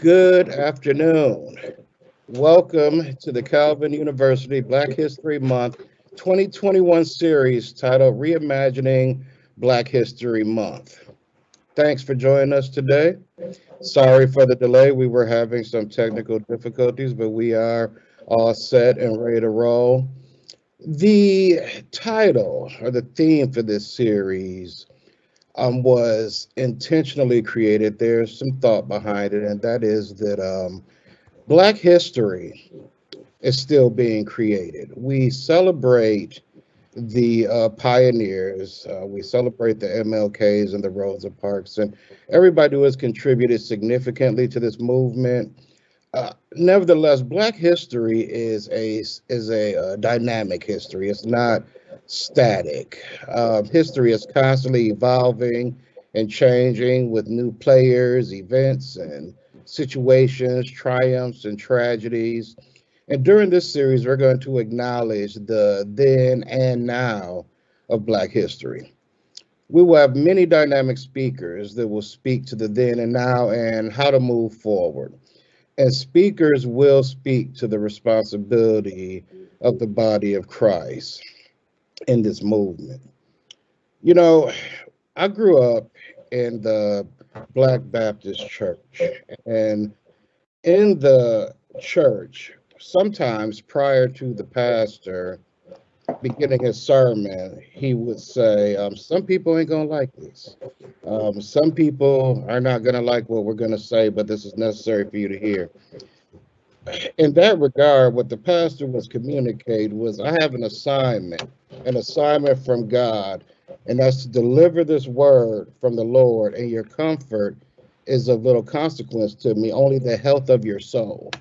Good afternoon. Welcome to the Calvin University Black History Month 2021 series titled Reimagining Black History Month. Thanks for joining us today. Sorry for the delay. We were having some technical difficulties, but we are all set and ready to roll. The title or the theme for this series was intentionally created. There's some thought behind it, and that is that Black history is still being created. We celebrate the pioneers, we celebrate the MLKs and the Rosa Parks, and everybody who has contributed significantly to this movement. Nevertheless, Black history is a dynamic history. It's not static. History is constantly evolving and changing with new players, events, and situations, triumphs and tragedies. And during this series, we're going to acknowledge the then and now of Black history. We will have many dynamic speakers that will speak to the then and now and how to move forward. And speakers will speak to the responsibility of the body of Christ in this movement. You know, I grew up in the Black Baptist church, and in the church, sometimes prior to the pastor beginning his sermon, he would say, some people ain't going to like this. Some people are not going to like what we're going to say, but this is necessary for you to hear. In that regard, what the pastor was communicating was, I have an assignment from God, and that's to deliver this word from the Lord, and your comfort is of little consequence to me, only the health of your soul.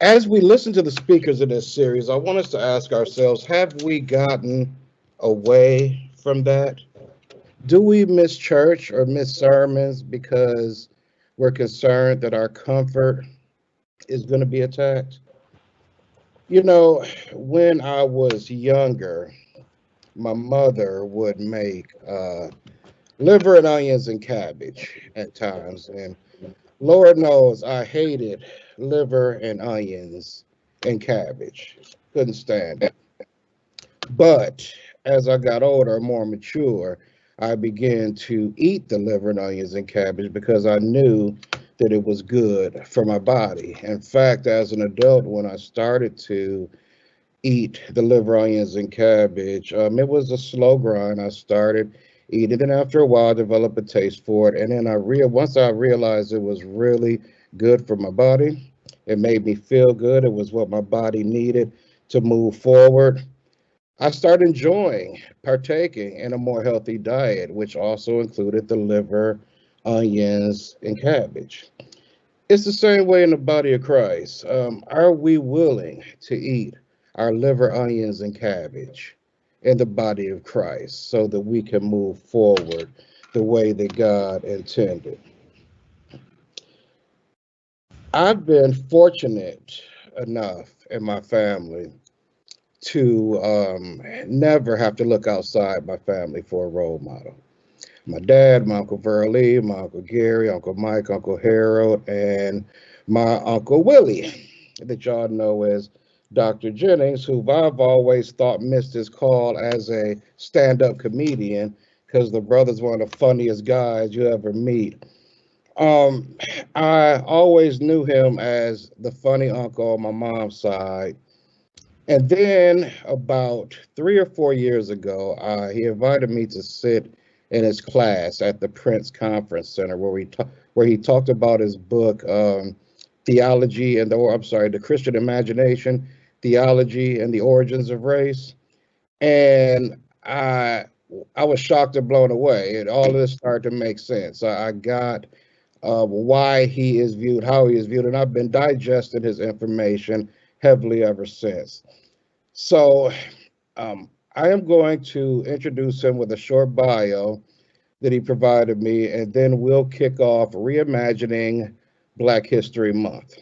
As we listen to the speakers in this series, I want us to ask ourselves, have we gotten away from that? Do we miss church or miss sermons because we're concerned that our comfort is going to be attacked? You know, when I was younger, my mother would make liver and onions and cabbage at times. And Lord knows I hated liver and onions and cabbage. Couldn't stand it. But as I got older, more mature, I began to eat the liver and onions and cabbage because I knew that it was good for my body. In fact, as an adult, when I started to eat the liver, onions, and cabbage, it was a slow grind. I started eating it, and after a while, I developed a taste for it. And then once I realized it was really good for my body, it made me feel good. It was what my body needed to move forward. I started enjoying partaking in a more healthy diet, which also included the liver, onions, and cabbage. It's the same way in the body of Christ. Are we willing to eat our liver, onions, and cabbage in the body of Christ so that we can move forward the way that God intended? I've been fortunate enough in my family to never have to look outside my family for a role model. My dad, my Uncle Verly, my Uncle Gary, Uncle Mike, Uncle Harold, and my Uncle Willie, that y'all know as Dr. Jennings, who I've always thought missed his call as a stand-up comedian because the brother's one of the funniest guys you ever meet. Um, I always knew him as the funny uncle on my mom's side. And then about 3 or 4 years ago, he invited me to sit in his class at the Prince Conference Center, where he talked about his book, theology and the or I'm sorry, the Christian imagination, theology and the origins of race. And I was shocked and blown away. And all of this started to make sense. I got why he is viewed, how he is viewed, and I've been digesting his information heavily ever since. So I am going to introduce him with a short bio that he provided me, and then we'll kick off Reimagining Black History Month.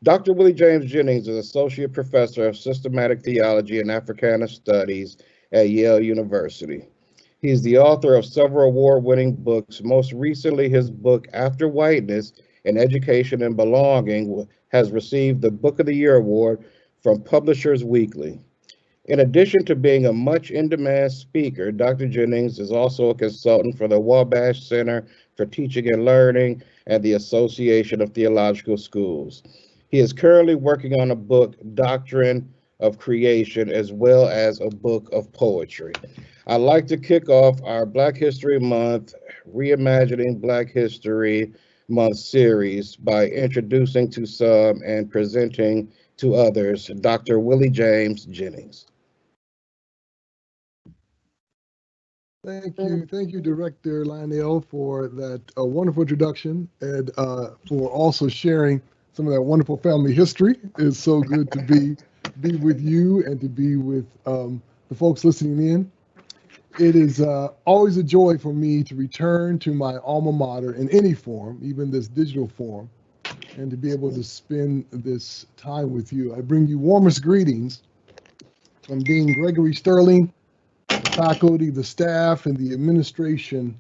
Dr. Willie James Jennings is Associate Professor of Systematic Theology and Africana Studies at Yale University. He's the author of several award-winning books. Most recently, his book, After Whiteness, An Education and Belonging, has received the Book of the Year award from Publishers Weekly. In addition to being a much in-demand speaker, Dr. Jennings is also a consultant for the Wabash Center for Teaching and Learning and the Association of Theological Schools. He is currently working on a book, Doctrine of Creation, as well as a book of poetry. I'd like to kick off our Black History Month, Reimagining Black History Month series by introducing to some and presenting to others Dr. Willie James Jennings. Thank you, Director Lionel, for that wonderful introduction and for also sharing some of that wonderful family history. It's so good to be with you and to be with the folks listening in. It is always a joy for me to return to my alma mater in any form, even this digital form, and to be able to spend this time with you. I bring you warmest greetings from Dean Gregory Sterling, the faculty, the staff, and the administration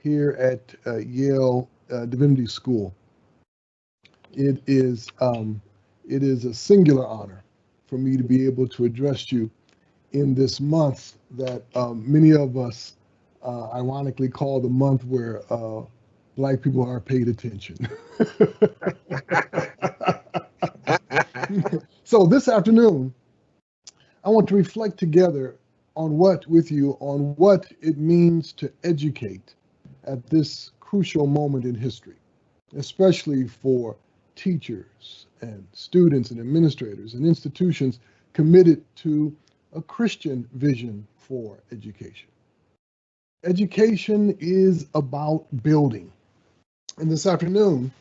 here at Yale Divinity School. It is a singular honor for me to be able to address you in this month that many of us ironically call the month where Black people are paid attention. So this afternoon, I want to reflect together on what it means to educate at this crucial moment in history, especially for teachers and students and administrators and institutions committed to a Christian vision for education. Education is about building. And this afternoon,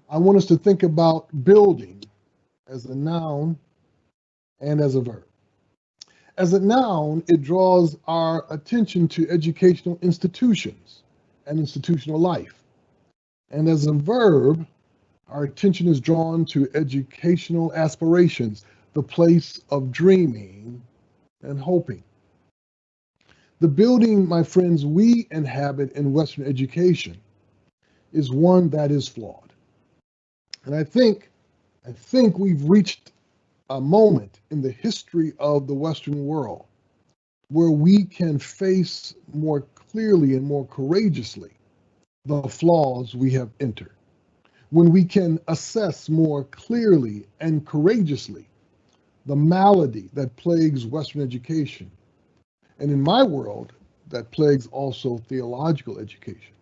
I want us to think about building as a noun and as a verb. As a noun, it draws our attention to educational institutions and institutional life. And as a verb, our attention is drawn to educational aspirations, the place of dreaming and hoping. The building, my friends, we inhabit in Western education is one that is flawed. And I think we've reached a moment in the history of the Western world where we can face more clearly and more courageously the flaws we have entered, when we can assess more clearly and courageously the malady that plagues Western education, and in my world, that plagues also theological education.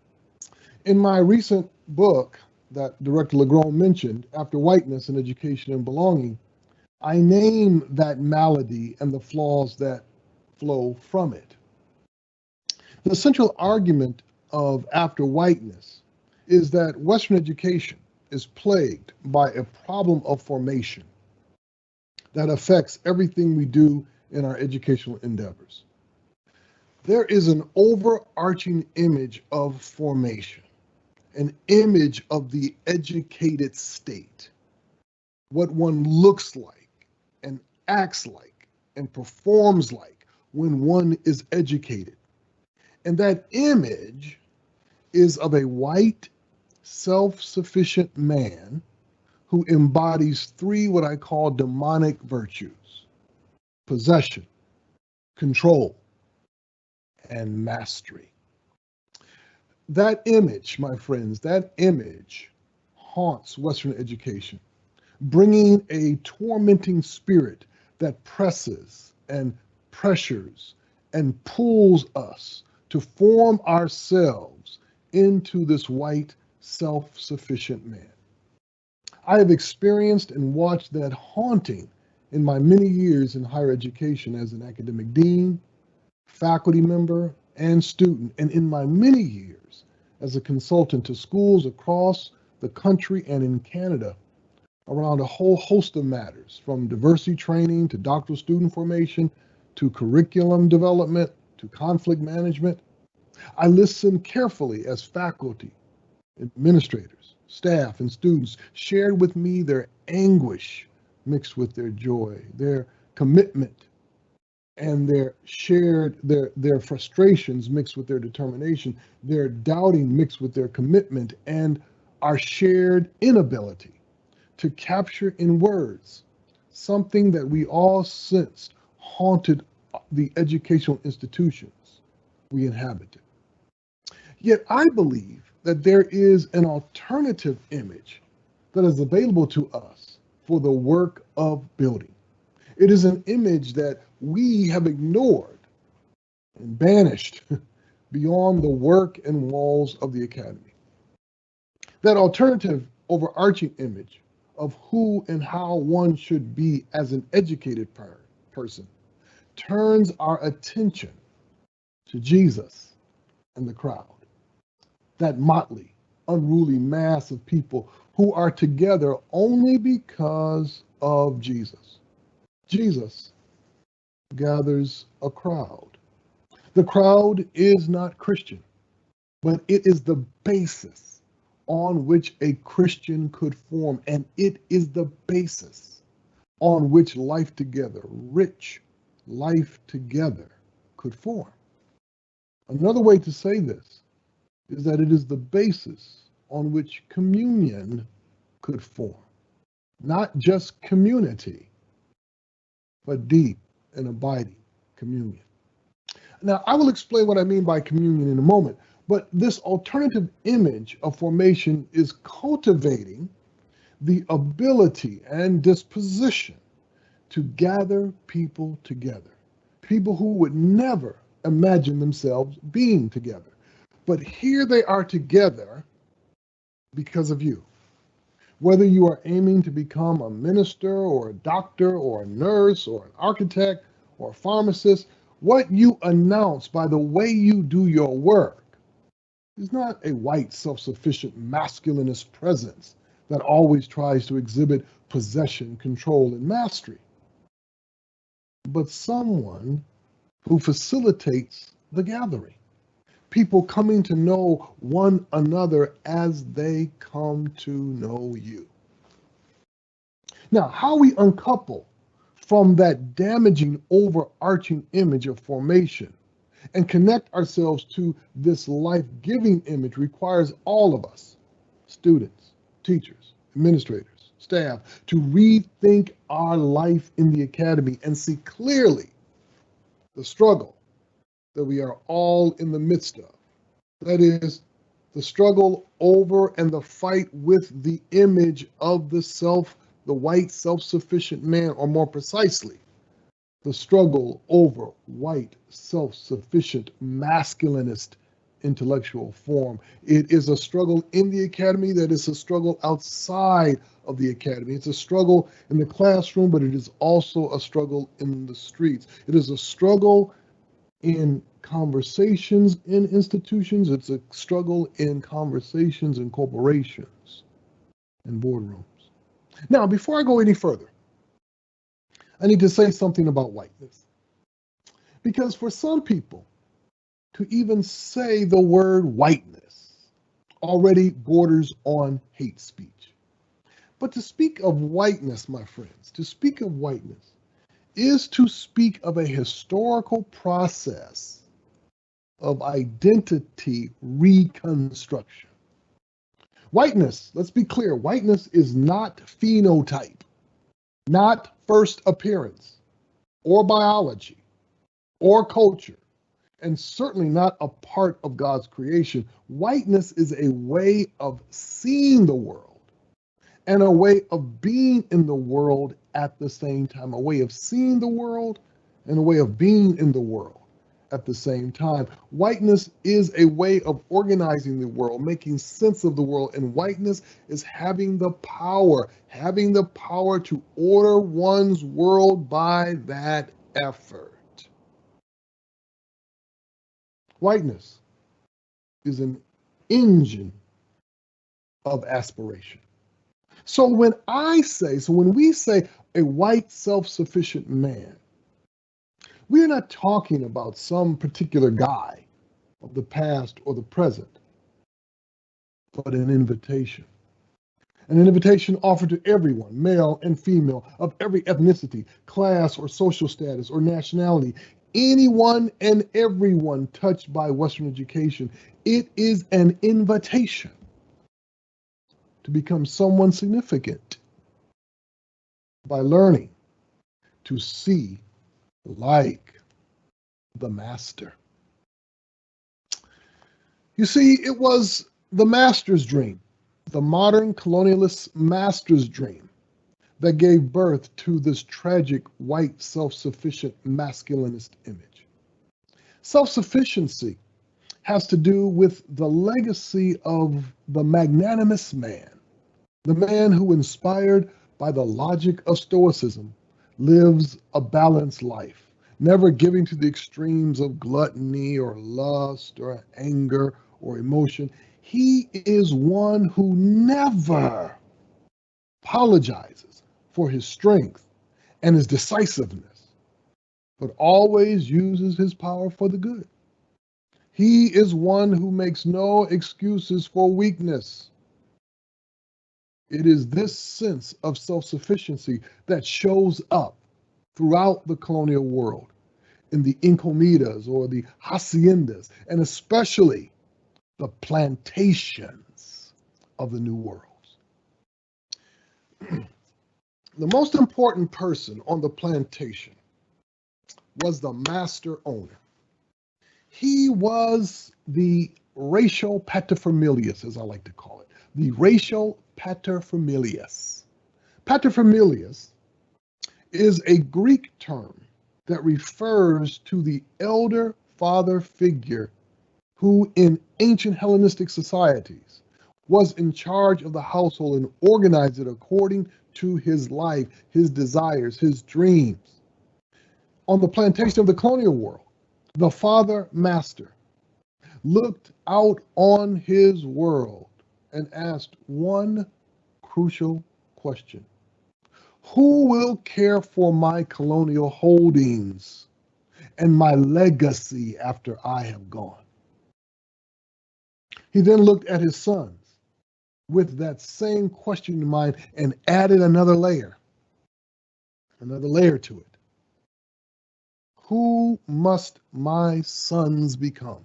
In my recent book that Director LeGrone mentioned, After Whiteness, An Education and Belonging, I name that malady and the flaws that flow from it. The central argument of After Whiteness is that Western education is plagued by a problem of formation that affects everything we do in our educational endeavors. There is an overarching image of formation, an image of the educated state, what one looks like and acts like and performs like when one is educated. And that image is of a white, self-sufficient man who embodies three what I call demonic virtues: possession, control, and mastery. That image, my friends, that image haunts Western education, bringing a tormenting spirit that presses and pressures and pulls us to form ourselves into this white, self-sufficient man. I have experienced and watched that haunting in my many years in higher education as an academic dean, faculty member, and student, and in my many years as a consultant to schools across the country and in Canada around a whole host of matters, from diversity training to doctoral student formation to curriculum development to conflict management. I listen carefully as faculty, administrators, staff, and students shared with me their anguish mixed with their joy, their commitment and their frustrations mixed with their determination, their doubting mixed with their commitment, and our shared inability to capture in words something that we all sensed haunted the educational institutions we inhabited. Yet I believe that there is an alternative image that is available to us for the work of building. It is an image that we have ignored and banished beyond the work and walls of the academy. That alternative overarching image of who and how one should be as an educated person turns our attention to Jesus and the crowd, that motley, unruly mass of people who are together only because of Jesus. Jesus gathers a crowd. The crowd is not Christian, but it is the basis on which a Christian could form, and it is the basis on which life together, rich life together, could form. Another way to say this is that it is the basis on which communion could form. Not just community, but deep and abiding communion. Now, I will explain what I mean by communion in a moment, but this alternative image of formation is cultivating the ability and disposition to gather people together, people who would never imagine themselves being together. But here they are together because of you. Whether you are aiming to become a minister or a doctor or a nurse or an architect or a pharmacist, what you announce by the way you do your work is not a white, self-sufficient, masculinist presence that always tries to exhibit possession, control, and mastery, but someone who facilitates the gathering. People coming to know one another as they come to know you. Now, how we uncouple from that damaging overarching image of formation and connect ourselves to this life-giving image requires all of us, students, teachers, administrators, staff, to rethink our life in the academy and see clearly the struggle that we are all in the midst of. That is, the struggle over and the fight with the image of the white self-sufficient man, or more precisely, the struggle over white self-sufficient masculinist intellectual form. It is a struggle in the academy that is a struggle outside of the academy. It's a struggle in the classroom, but it is also a struggle in the streets. It is a struggle in conversations in institutions. It's a struggle in conversations in corporations and boardrooms. Now, before I go any further, I need to say something about whiteness. Because for some people, to even say the word whiteness already borders on hate speech. But to speak of whiteness, my friends, to speak of whiteness is to speak of a historical process of identity reconstruction. Whiteness, let's be clear, whiteness is not phenotype, not first appearance, or biology, or culture, and certainly not a part of God's creation. Whiteness is a way of seeing the world and a way of being in the world at the same time, a way of seeing the world and a way of being in the world at the same time. Whiteness is a way of organizing the world, making sense of the world, and whiteness is having the power to order one's world by that effort. Whiteness is an engine of aspiration. So when we say a white self-sufficient man, we're not talking about some particular guy of the past or the present, but an invitation. An invitation offered to everyone, male and female, of every ethnicity, class, or social status, or nationality, anyone and everyone touched by Western education. It is an invitation to become someone significant by learning to see like the master. You see, it was the master's dream, the modern colonialist master's dream, that gave birth to this tragic white self-sufficient masculinist image. Self-sufficiency has to do with the legacy of the magnanimous man, the man who, inspired by the logic of Stoicism, lives a balanced life, never giving to the extremes of gluttony or lust or anger or emotion. He is one who never apologizes for his strength and his decisiveness, but always uses his power for the good. He is one who makes no excuses for weakness. It is this sense of self-sufficiency that shows up throughout the colonial world, in the encomiendas or the haciendas, and especially the plantations of the New World. The most important person on the plantation was the master owner. He was the ratio paterfamilias, as I like to call it, the ratio paterfamilias. Paterfamilias is a Greek term that refers to the elder father figure who in ancient Hellenistic societies was in charge of the household and organized it according to his life, his desires, his dreams. On the plantation of the colonial world, the father master looked out on his world and asked one crucial question: who will care for my colonial holdings and my legacy after I have gone? He then looked at his sons with that same question in mind and added another layer to it. Who must my sons become?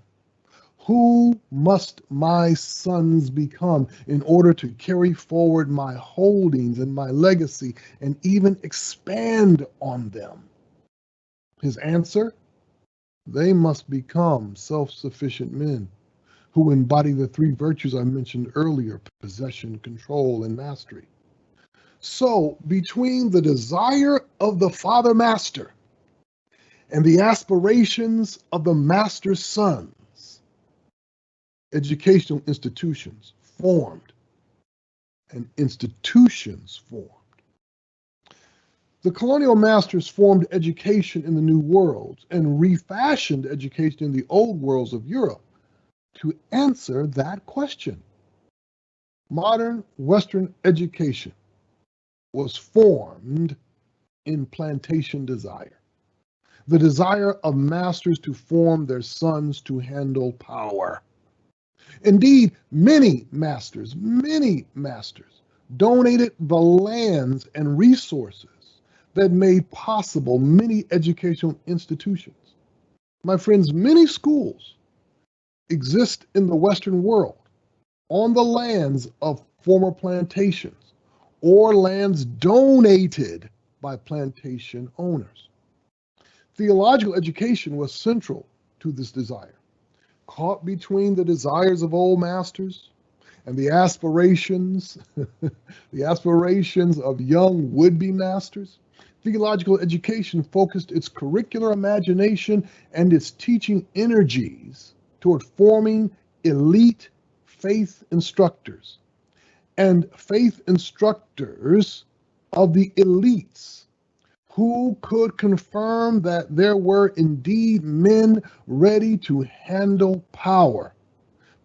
Who must my sons become in order to carry forward my holdings and my legacy and even expand on them? His answer: they must become self-sufficient men who embody the three virtues I mentioned earlier: possession, control, and mastery. So, between the desire of the father master and the aspirations of the master's sons, educational institutions formed and institutions formed. The colonial masters formed education in the New World and refashioned education in the old worlds of Europe to answer that question. Modern Western education was formed in plantation desire, the desire of masters to form their sons to handle power. Indeed, many masters donated the lands and resources that made possible many educational institutions. My friends, many schools exist in the Western world on the lands of former plantations or lands donated by plantation owners. Theological education was central to this desire. Caught between the desires of old masters and the aspirations of young would-be masters, theological education focused its curricular imagination and its teaching energies toward forming elite faith instructors and faith instructors of the elites who could confirm that there were indeed men ready to handle power,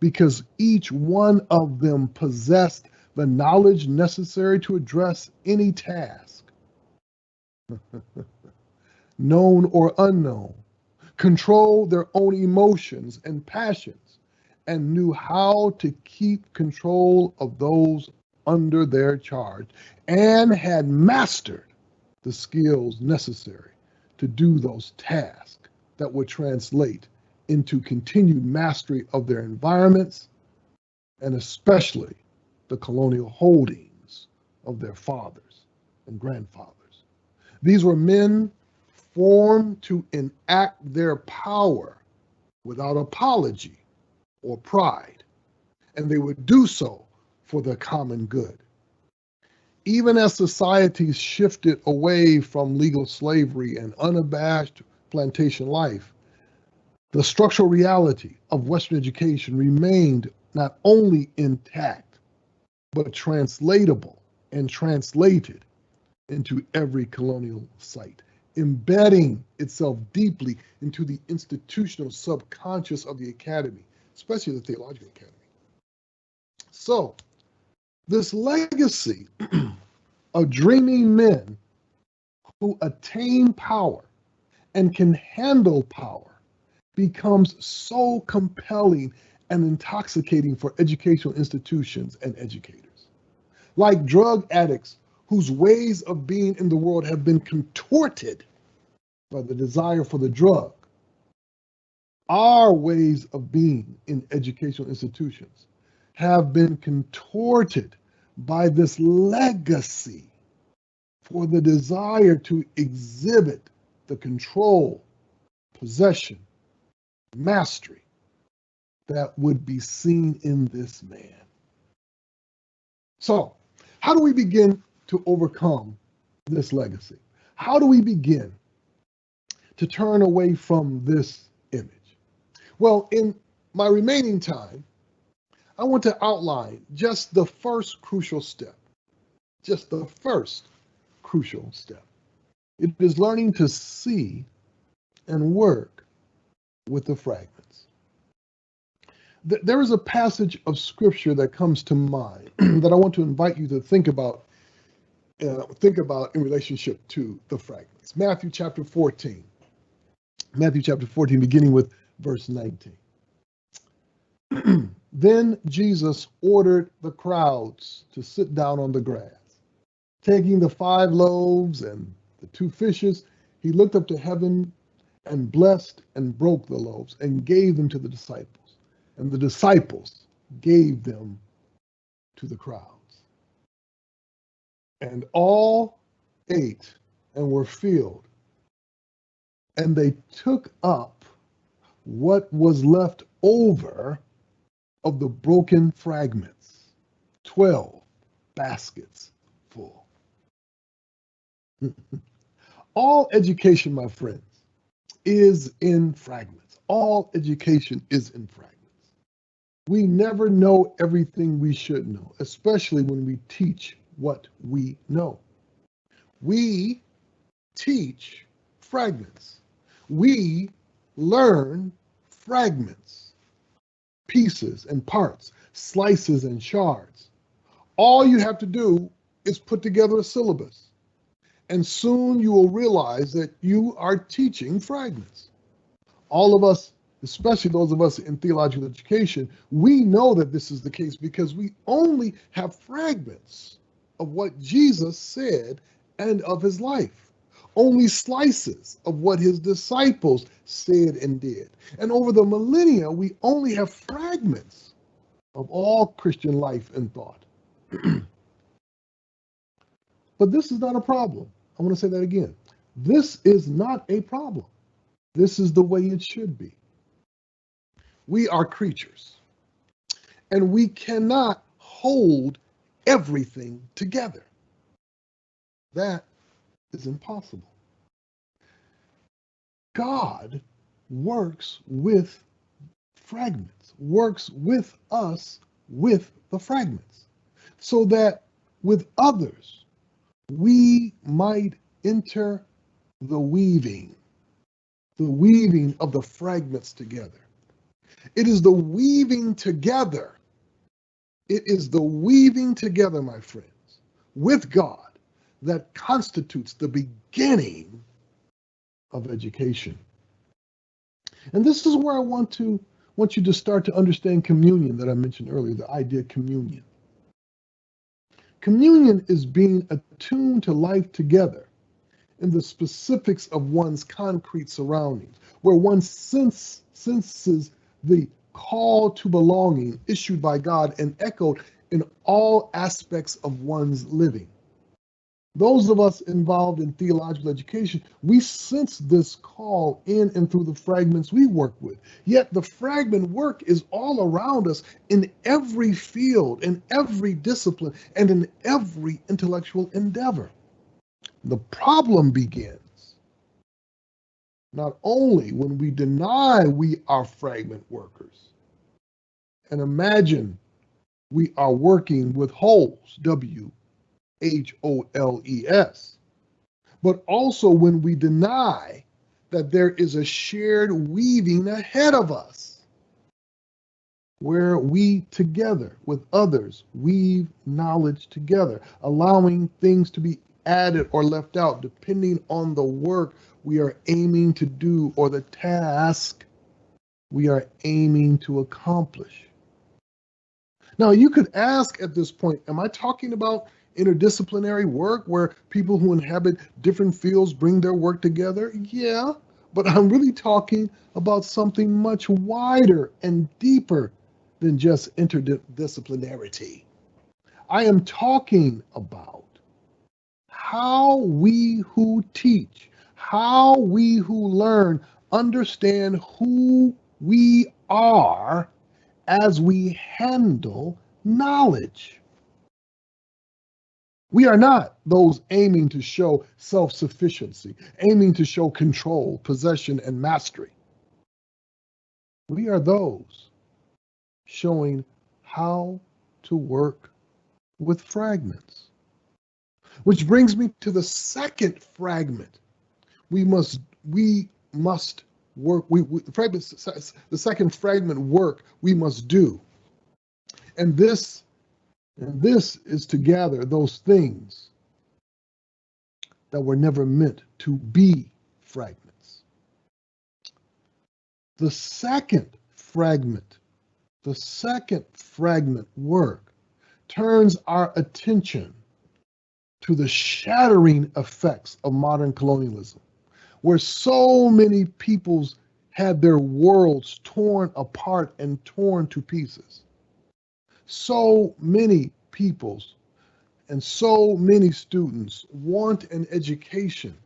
because each one of them possessed the knowledge necessary to address any task, known or unknown, control their own emotions and passions, and knew how to keep control of those under their charge and had mastered the skills necessary to do those tasks that would translate into continued mastery of their environments and especially the colonial holdings of their fathers and grandfathers. These were men formed to enact their power without apology or pride, and they would do so for the common good. Even as societies shifted away from legal slavery and unabashed plantation life, the structural reality of Western education remained not only intact, but translatable and translated into every colonial site, embedding itself deeply into the institutional subconscious of the academy, especially the Theological Academy. So, this legacy of dreaming men who attain power and can handle power becomes so compelling and intoxicating for educational institutions and educators. Like drug addicts whose ways of being in the world have been contorted by the desire for the drug, our ways of being in educational institutions have been contorted by this legacy for the desire to exhibit the control, possession, mastery that would be seen in this man. So, how do we begin to overcome this legacy? How do we begin to turn away from this image? Well, in my remaining time, I want to outline just the first crucial step. Just the first crucial step. It is learning to see and work with the fragments. There is a passage of scripture that comes to mind that I want to invite you to think about in relationship to the fragments. Matthew chapter 14. Matthew chapter 14, beginning with verse 19. Then Jesus ordered the crowds to sit down on the grass. Taking the 5 loaves and the 2 fishes, he looked up to heaven and blessed and broke the loaves and gave them to the disciples. And the disciples gave them to the crowds. And all ate and were filled. And they took up what was left over of the broken fragments, 12 baskets full. All education, my friends, is in fragments. All education is in fragments. We never know everything we should know, especially when we teach what we know. We teach fragments. We learn fragments, pieces and parts, slices and shards. All you have to do is put together a syllabus, and soon you will realize that you are teaching fragments. All of us, especially those of us in theological education, we know that this is the case because we only have fragments of what Jesus said and of his life. Only slices of what his disciples said and did. And over the millennia, we only have fragments of all Christian life and thought. But this is not a problem. I want to say that again. This is not a problem. This is the way it should be. We are creatures, and we cannot hold everything together. That is impossible. God works with fragments, works with us with the fragments, so that with others we might enter the weaving of the fragments together. It is the weaving together. It is the weaving together, my friends, with God that constitutes the beginning of education. And this is where I want you to start to understand communion that I mentioned earlier, the idea of communion. Communion is being attuned to life together in the specifics of one's concrete surroundings, where one senses the call to belonging issued by God and echoed in all aspects of one's living. Those of us involved in theological education, we sense this call in and through the fragments we work with. Yet the fragment work is all around us in every field, in every discipline, and in every intellectual endeavor. The problem begins not only when we deny we are fragment workers and imagine we are working with wholes, WHOLES, but also when we deny that there is a shared weaving ahead of us, where we together with others weave knowledge together, allowing things to be added or left out depending on the work we are aiming to do or the task we are aiming to accomplish. Now, you could ask at this point, am I talking about interdisciplinary work where people who inhabit different fields bring their work together? Yeah, but I'm really talking about something much wider and deeper than just interdisciplinarity. I am talking about how we who teach, how we who learn understand who we are as we handle knowledge. We are not those aiming to show self-sufficiency, aiming to show control, possession, and mastery. We are those showing how to work with fragments. Which brings me to the second fragment. We must work. The second fragment work we must do, and this is to gather those things that were never meant to be fragments. The second fragment work turns our attention to the shattering effects of modern colonialism, where so many peoples had their worlds torn apart and torn to pieces. So many peoples and so many students want an education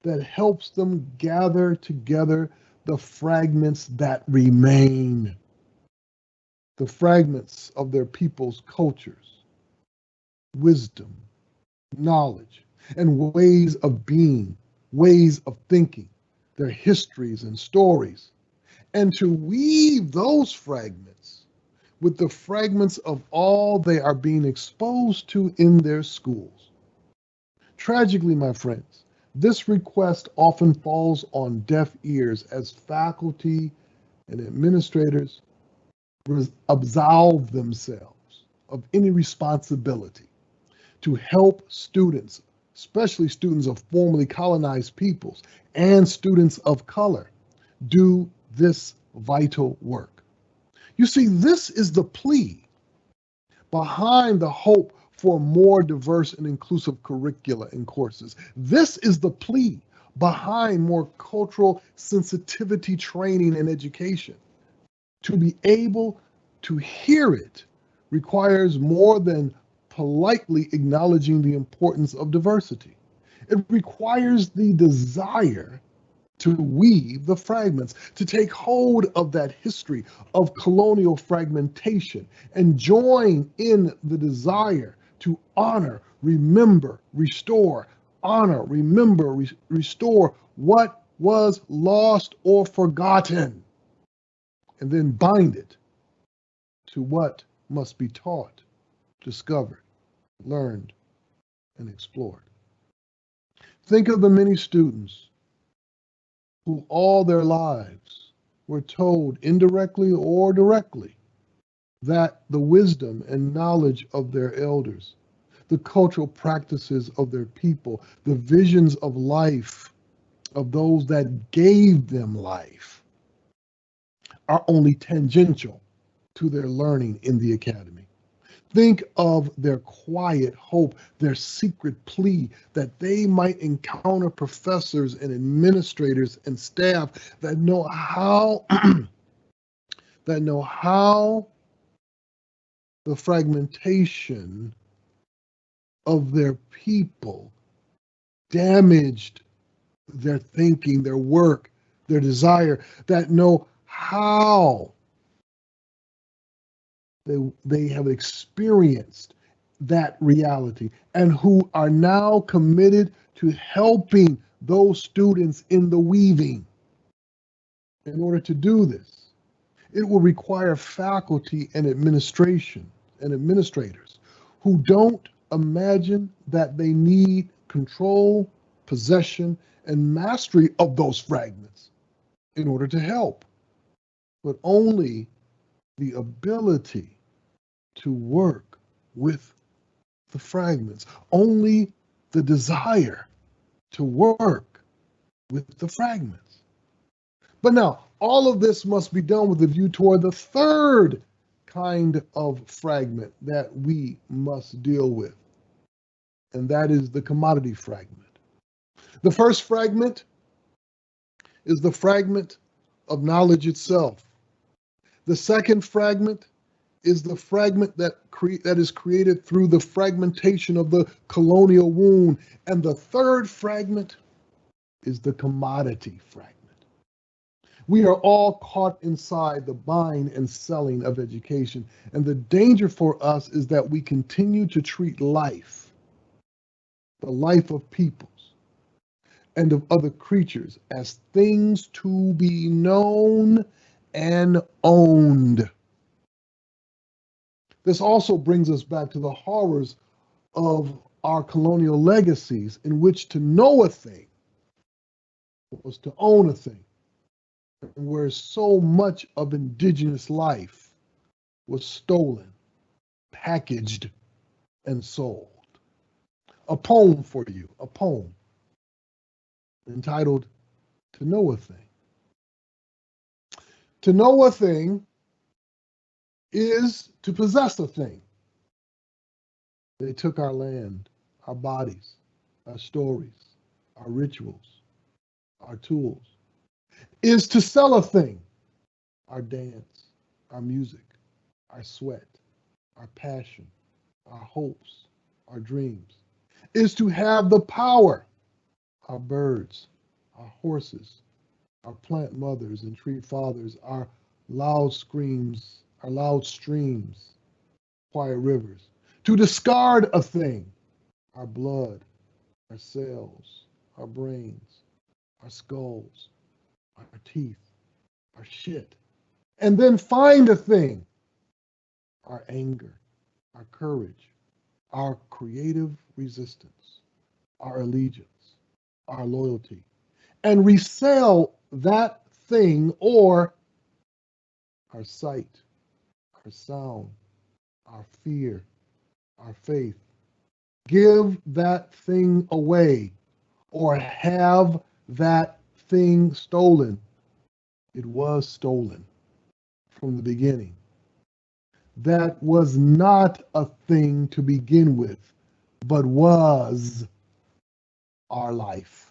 that helps them gather together the fragments that remain, the fragments of their people's cultures, wisdom, knowledge, and ways of being, ways of thinking, their histories and stories, and to weave those fragments with the fragments of all they are being exposed to in their schools. Tragically, my friends, this request often falls on deaf ears as faculty and administrators absolve themselves of any responsibility to help students, especially students of formerly colonized peoples and students of color, do this vital work. You see, this is the plea behind the hope for more diverse and inclusive curricula and courses. This is the plea behind more cultural sensitivity training and education. To be able to hear it requires more than politely acknowledging the importance of diversity. It requires the desire to weave the fragments, to take hold of that history of colonial fragmentation and join in the desire to honor, remember, restore, honor, remember, restore what was lost or forgotten, and then bind it to what must be taught, discovered, learned, and explored. Think of the many students who all their lives were told indirectly or directly that the wisdom and knowledge of their elders, the cultural practices of their people, the visions of life of those that gave them life are only tangential to their learning in the academy. Think of their quiet hope, their secret plea that they might encounter professors and administrators and staff that know how the fragmentation of their people damaged their thinking, their work, their desire, that know how they have experienced that reality, and who are now committed to helping those students in the weaving. In order to do this, it will require faculty and administration and administrators who don't imagine that they need control, possession, and mastery of those fragments in order to help, but only the ability to work with the fragments, only the desire to work with the fragments. But now, all of this must be done with a view toward the third kind of fragment that we must deal with, and that is the commodity fragment. The first fragment is the fragment of knowledge itself. The second fragment is the fragment that is created through the fragmentation of the colonial wound. And the third fragment is the commodity fragment. We are all caught inside the buying and selling of education. And the danger for us is that we continue to treat life, the life of peoples and of other creatures, as things to be known and owned. This also brings us back to the horrors of our colonial legacies, in which to know a thing was to own a thing, and where so much of indigenous life was stolen, packaged, and sold. A poem for you, a poem entitled To Know a Thing. To know a thing is to possess a thing. They took our land, our bodies, our stories, our rituals, our tools. Is to sell a thing, our dance, our music, our sweat, our passion, our hopes, our dreams. Is to have the power, our birds, our horses, our plant mothers and tree fathers, our loud screams, our loud streams, quiet rivers. To discard a thing, our blood, our cells, our brains, our skulls, our teeth, our shit. And then find a thing, our anger, our courage, our creative resistance, our allegiance, our loyalty, and resell that thing, or our sight, our sound, our fear, our faith. Give that thing away, or have that thing stolen. It was stolen from the beginning. That was not a thing to begin with, but was our life.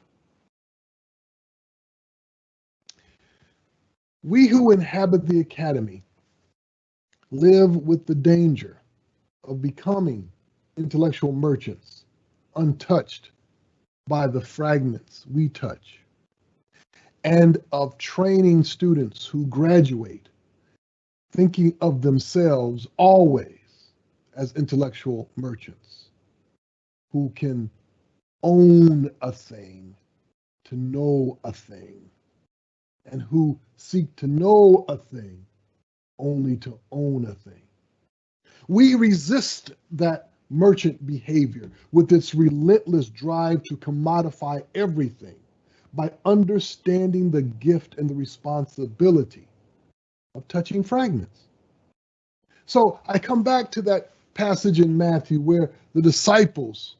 We who inhabit the academy live with the danger of becoming intellectual merchants, untouched by the fragments we touch, and of training students who graduate thinking of themselves always as intellectual merchants who can own a thing to know a thing, and who seek to know a thing only to own a thing. We resist that merchant behavior with its relentless drive to commodify everything by understanding the gift and the responsibility of touching fragments. So I come back to that passage in Matthew where the disciples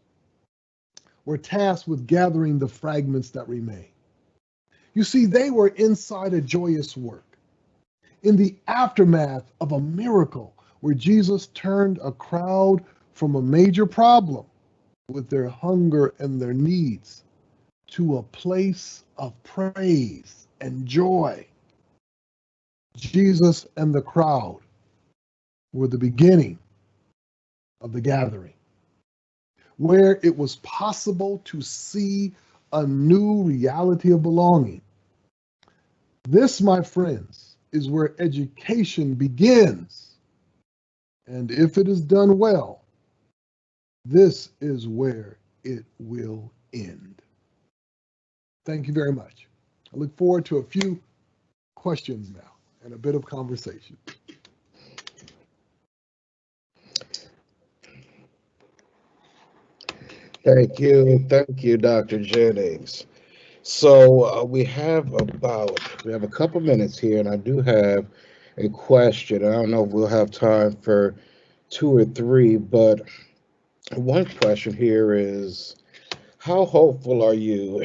were tasked with gathering the fragments that remain. You see, they were inside a joyous work, in the aftermath of a miracle, where Jesus turned a crowd from a major problem with their hunger and their needs to a place of praise and joy. Jesus and the crowd were the beginning of the gathering, where it was possible to see a new reality of belonging. This, my friends, is where education begins. And if it is done well, this is where it will end. Thank you very much. I look forward to a few questions now and a bit of conversation. Thank you, Dr. Jennings. So we have a couple minutes here, and I do have a question. I don't know if we'll have time for two or three, but one question here is, how hopeful are you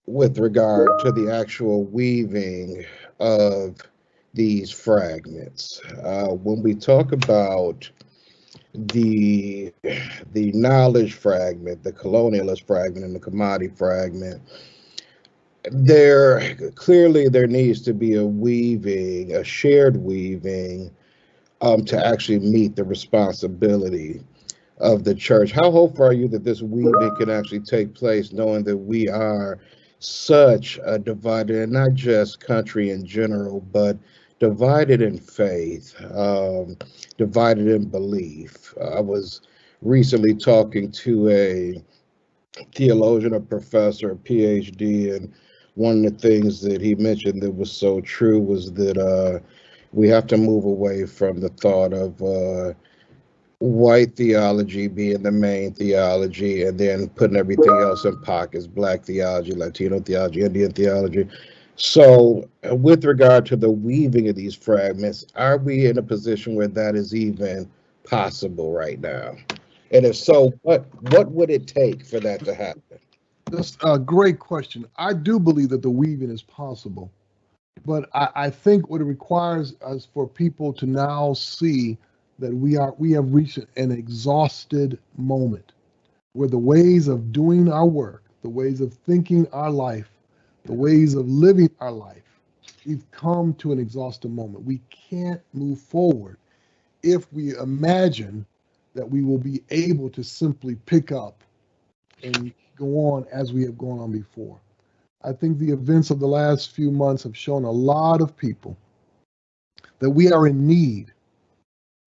with regard to the actual weaving of these fragments? When we talk about the the knowledge fragment, the colonialist fragment, and the commodity fragment, there needs to be a weaving, a shared weaving, to actually meet the responsibility of the church. How hopeful are you that this weaving can actually take place, knowing that we are such a divided, and not just country in general, but divided in faith, divided in belief? I was recently talking to a theologian, a professor, a PhD, and one of the things that he mentioned that was so true was that we have to move away from the thought of white theology being the main theology, and then putting everything else in pockets: black theology, Latino theology, Indian theology. So, with regard to the weaving of these fragments, are we in a position where that is even possible right now? And if so, what would it take for that to happen? That's a great question. I do believe that the weaving is possible, but I think what it requires is for people to now see that we have reached an exhausted moment where the ways of doing our work, the ways of thinking our life, the ways of living our life, we've come to an exhausted moment. We can't move forward if we imagine that we will be able to simply pick up and go on as we have gone on before. I think the events of the last few months have shown a lot of people that we are in need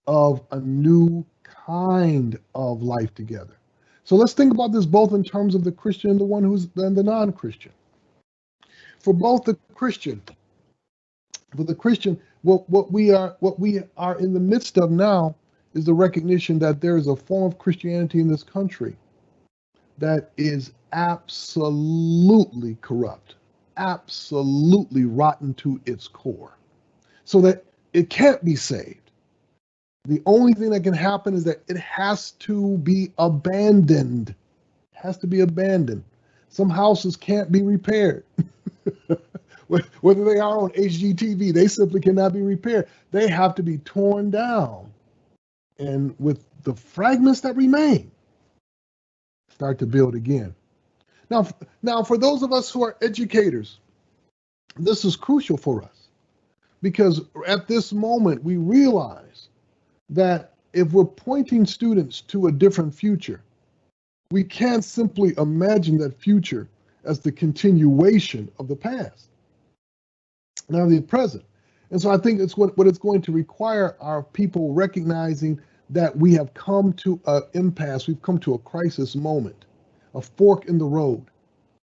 of a new kind of life together. So let's think about this both in terms of the Christian and the one who's and the non-Christian. For both the Christian, for the Christian, what we are in the midst of now is the recognition that there is a form of Christianity in this country that is absolutely corrupt, absolutely rotten to its core, so that it can't be saved. The only thing that can happen is that it has to be abandoned. It has to be abandoned. Some houses can't be repaired. Whether they are on HGTV, they simply cannot be repaired. They have to be torn down. And with the fragments that remain, start to build again. Now, for those of us who are educators, this is crucial for us, because at this moment we realize that if we're pointing students to a different future, we can't simply imagine that future as the continuation of the past, now the present. And so I think it's what it's going to require our people recognizing that we have come to an impasse, we've come to a crisis moment, a fork in the road,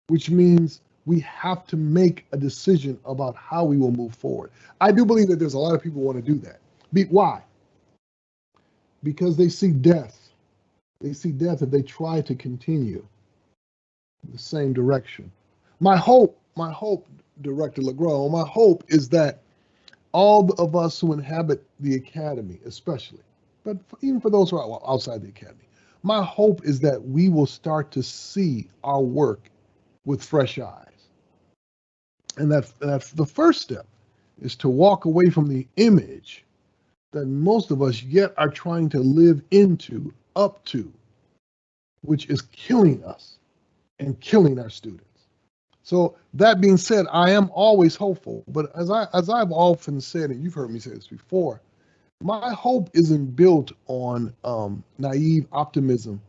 which means we have to make a decision about how we will move forward. I do believe that there's a lot of people who want to do that. Why? Because they see death. They see death if they try to continue in the same direction. My hope, Director LeGros, my hope is that all of us who inhabit the academy, especially, but even for those who are outside the academy, my hope is that we will start to see our work with fresh eyes. And that the first step is to walk away from the image that most of us yet are trying to live into, up to, which is killing us and killing our students. So that being said, I am always hopeful, but as I've often said, and you've heard me say this before, my hope isn't built on naive optimism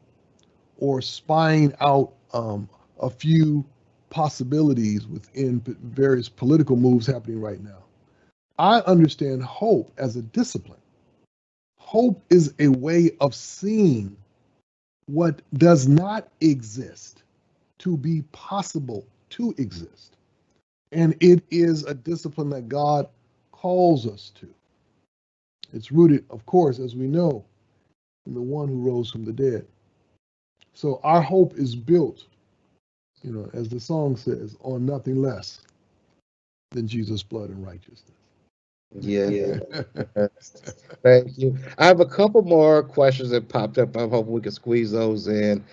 or spying out a few possibilities within various political moves happening right now. I understand hope as a discipline. Hope is a way of seeing what does not exist to be possible to exist. And it is a discipline that God calls us to. It's rooted, of course, as we know, in the one who rose from the dead. So our hope is built, as the song says, on nothing less than Jesus' blood and righteousness. Yeah. Thank you. I have a couple more questions that popped up. I'm hoping we can squeeze those in.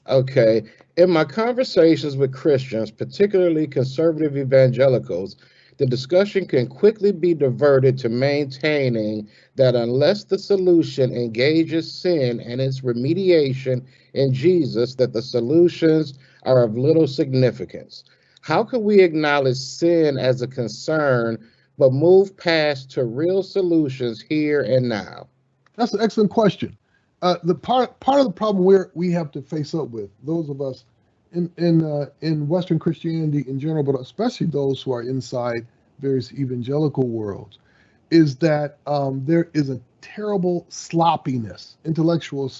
Okay. In my conversations with Christians, particularly conservative evangelicals, the discussion can quickly be diverted to maintaining that unless the solution engages sin and its remediation in Jesus, that the solutions are of little significance. How can we acknowledge sin as a concern, but move past to real solutions here and now? That's an excellent question. The part of the problem we have to face up with, those of us in Western Christianity in general, but especially those who are inside various evangelical worlds, is that there is a terrible sloppiness, intellectual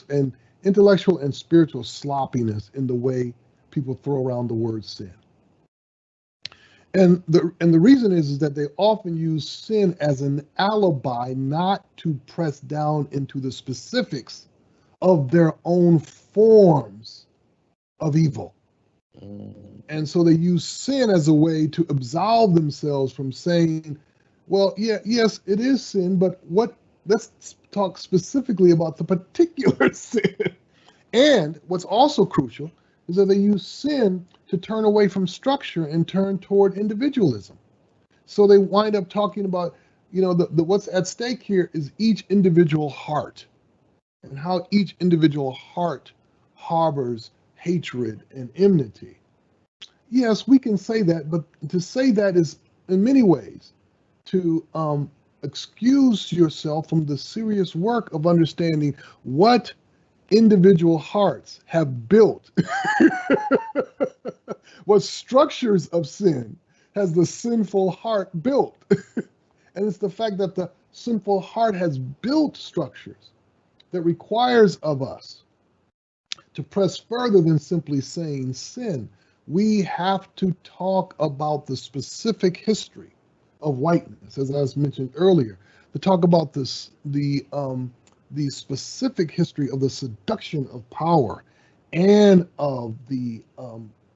and spiritual sloppiness in the way people throw around the word sin. And the reason is that they often use sin as an alibi not to press down into the specifics of their own forms of evil. And so they use sin as a way to absolve themselves from saying, well, yes, it is sin, but let's talk specifically about the particular sin. And what's also crucial is that they use sin to turn away from structure and turn toward individualism. So they wind up talking about, what's at stake here is each individual heart and how each individual heart harbors hatred and enmity. Yes, we can say that, but to say that is in many ways to excuse yourself from the serious work of understanding what individual hearts have built. What structures of sin has the sinful heart built? And it's the fact that the sinful heart has built structures that requires of us to press further than simply saying sin. We have to talk about the specific history of whiteness, as I was mentioned earlier, to talk about the specific history of the seduction of power and of the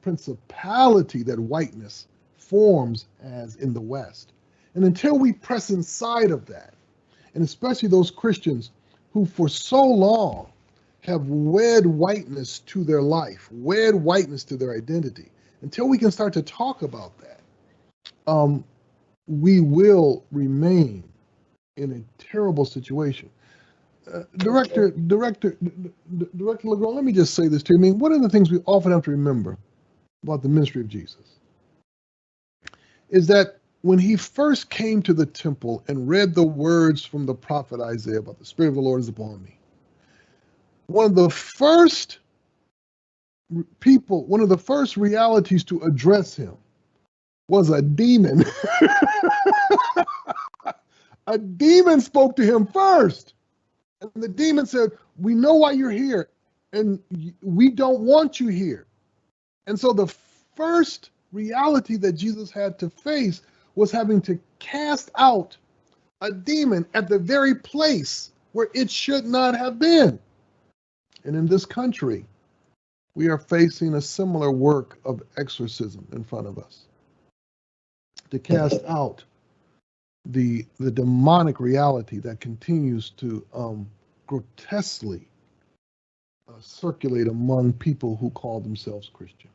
principality that whiteness forms as in the West. And until we press inside of that, and especially those Christians who for so long have wed whiteness to their life, wed whiteness to their identity, until we can start to talk about that, we will remain in a terrible situation. Director Legrand, let me just say this to you. I mean, one of the things we often have to remember about the ministry of Jesus is that when he first came to the temple and read the words from the prophet Isaiah about the Spirit of the Lord is upon me, one of the first realities to address him was a demon. A demon spoke to him first. And the demon said, we know why you're here, and we don't want you here. And so the first reality that Jesus had to face was having to cast out a demon at the very place where it should not have been. And in this country, we are facing a similar work of exorcism in front of us to cast out the demonic reality that continues to grotesquely circulate among people who call themselves Christian.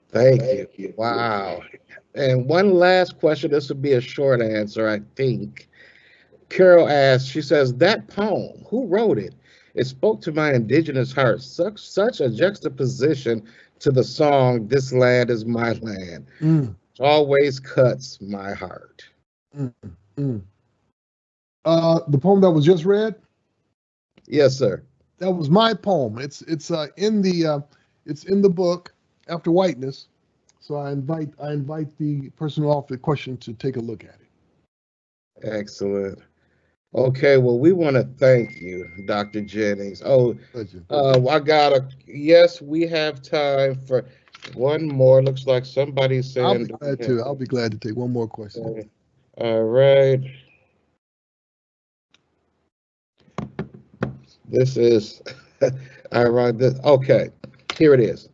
Thank you. Wow. And one last question. This would be a short answer, I think. Carol asks, she says, that poem, who wrote it? It spoke to my indigenous heart. Such a juxtaposition to the song, This Land is My Land. Mm, It always cuts my heart. mm, mm. The poem that was just read, Yes, sir. that was my poem. It's in the book after Whiteness. So I invite the person who offered the question to take a look at it. Excellent. Okay, well, we want to thank you, Dr. Jennings. Oh, Pleasure. yes, we have time for one more. Looks like somebody's saying, do we have I'll be glad to take one more question. Okay. All right. This is, all right. Okay, here it is.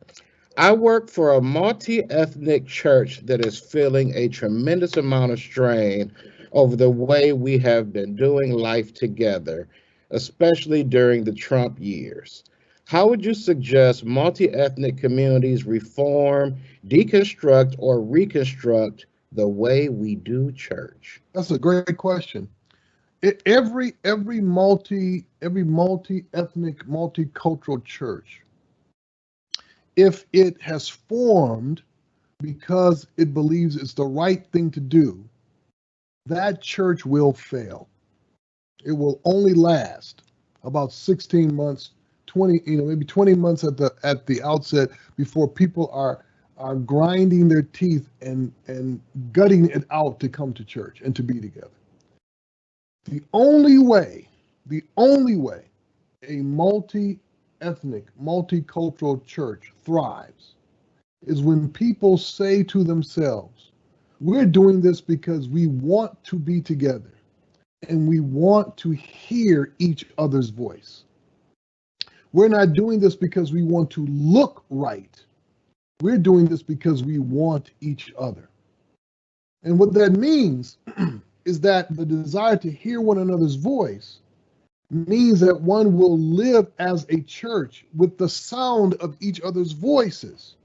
I work for a multi-ethnic church that is feeling a tremendous amount of strain over the way we have been doing life together, especially during the Trump years. How would you suggest multi-ethnic communities reform, deconstruct, or reconstruct the way we do church? That's a great question. Every multi-ethnic, multicultural church, if it has formed because it believes it's the right thing to do, that church will fail. It will only last about 16 months, 20, maybe 20 months at the outset before people are grinding their teeth and gutting it out to come to church and to be together. The only way a multi-ethnic, multicultural church thrives is when people say to themselves, we're doing this because we want to be together and we want to hear each other's voice. We're not doing this because we want to look right. We're doing this because we want each other. And what that means is that the desire to hear one another's voice means that one will live as a church with the sound of each other's voices,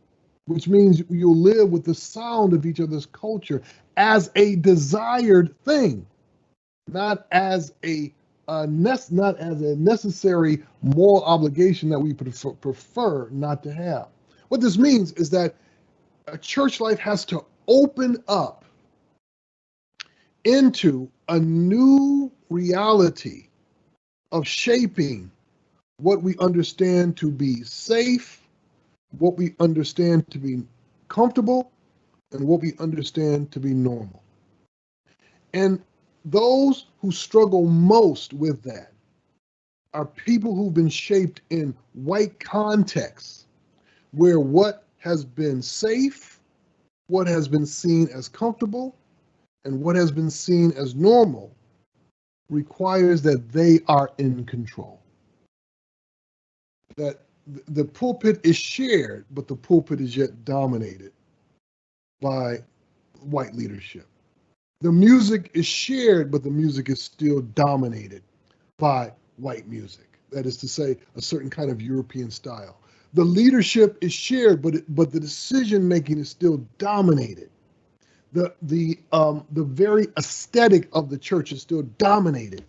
which means you'll live with the sound of each other's culture as a desired thing, not as a necessary moral obligation that we prefer not to have. What this means is that a church life has to open up into a new reality of shaping what we understand to be safe, what we understand to be comfortable, and what we understand to be normal. And those who struggle most with that are people who've been shaped in white contexts, where what has been safe, what has been seen as comfortable, and what has been seen as normal requires that they are in control. That the pulpit is shared, but the pulpit is yet dominated by white leadership. The music is shared, but the music is still dominated by white music. That is to say, a certain kind of European style. The leadership is shared, but the decision making is still dominated. The very aesthetic of the church is still dominated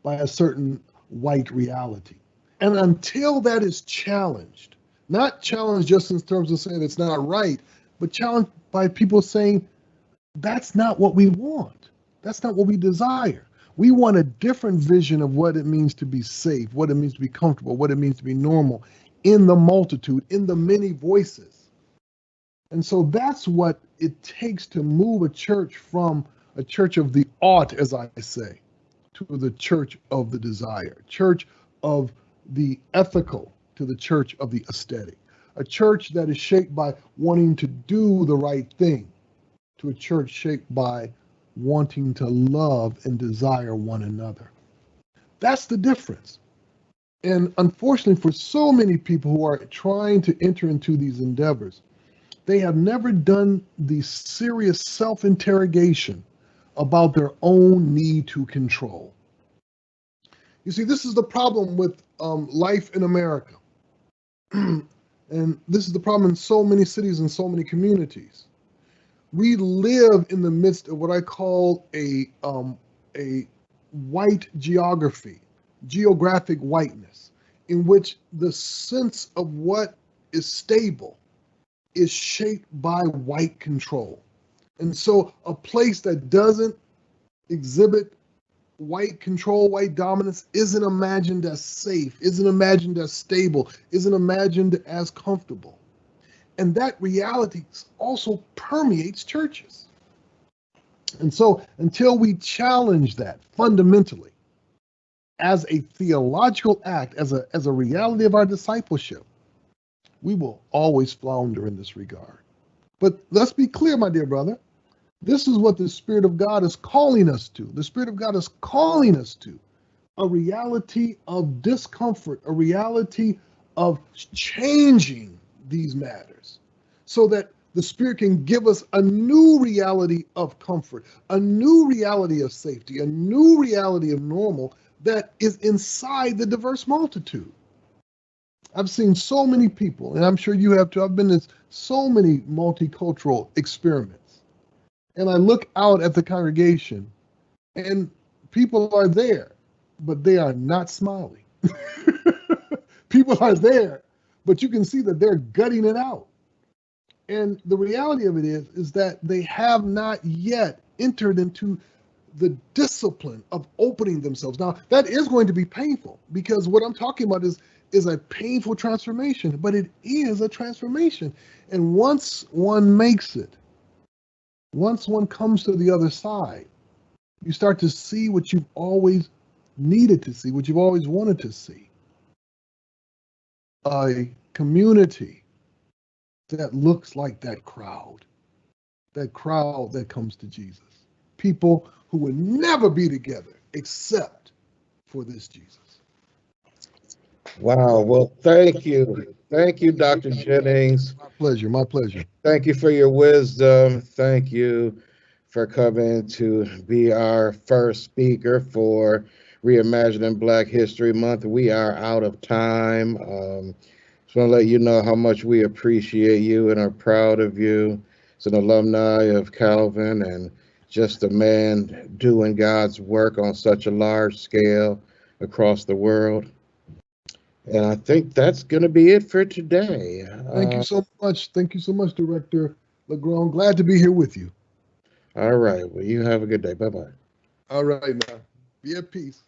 by a certain white reality. And until that is challenged, not challenged just in terms of saying it's not right, but challenged by people saying, that's not what we want. That's not what we desire. We want a different vision of what it means to be safe, what it means to be comfortable, what it means to be normal in the multitude, in the many voices. And so that's what it takes to move a church from a church of the ought, as I say, to the church of the desire, church of the ethical to the church of the aesthetic, a church that is shaped by wanting to do the right thing, to a church shaped by wanting to love and desire one another. That's the difference. And unfortunately, for so many people who are trying to enter into these endeavors, they have never done the serious self-interrogation about their own need to control. You see, this is the problem with life in America. And this is the problem in so many cities and so many communities. We live in the midst of what I call a a white geographic whiteness, in which the sense of what is stable is shaped by white control. And so a place that doesn't exhibit white control, white dominance, isn't imagined as safe, isn't imagined as stable, isn't imagined as comfortable. And that reality also permeates churches. And so until we challenge that fundamentally as a theological act, as a reality of our discipleship, we will always flounder in this regard. But let's be clear, my dear brother. This is what the Spirit of God is calling us to. The Spirit of God is calling us to a reality of discomfort, a reality of changing these matters so that the Spirit can give us a new reality of comfort, a new reality of safety, a new reality of normal that is inside the diverse multitude. I've seen so many people, and I'm sure you have too. I've been in so many multicultural experiments. And I look out at the congregation, and people are there, but they are not smiling. People are there, but you can see that they're gutting it out. And the reality of it is that they have not yet entered into the discipline of opening themselves. Now, that is going to be painful, because what I'm talking about is a painful transformation, but it is a transformation. And once one makes it, once one comes to the other side, you start to see what you've always needed to see, what you've always wanted to see. A community that looks like that crowd that comes to Jesus. People who would never be together except for this Jesus. Wow. Well, thank you. Thank you, Dr. Jennings. My pleasure. My pleasure. Thank you for your wisdom. Thank you for coming to be our first speaker for Reimagining Black History Month. We are out of time. Just want to let you know how much we appreciate you and are proud of you. As an alumni of Calvin and just a man doing God's work on such a large scale across the world. And I think that's going to be it for today. Thank you so much. Thank you so much, Director LeGrand. Glad to be here with you. All right. Well, you have a good day. Bye-bye. All right, now. Be at peace.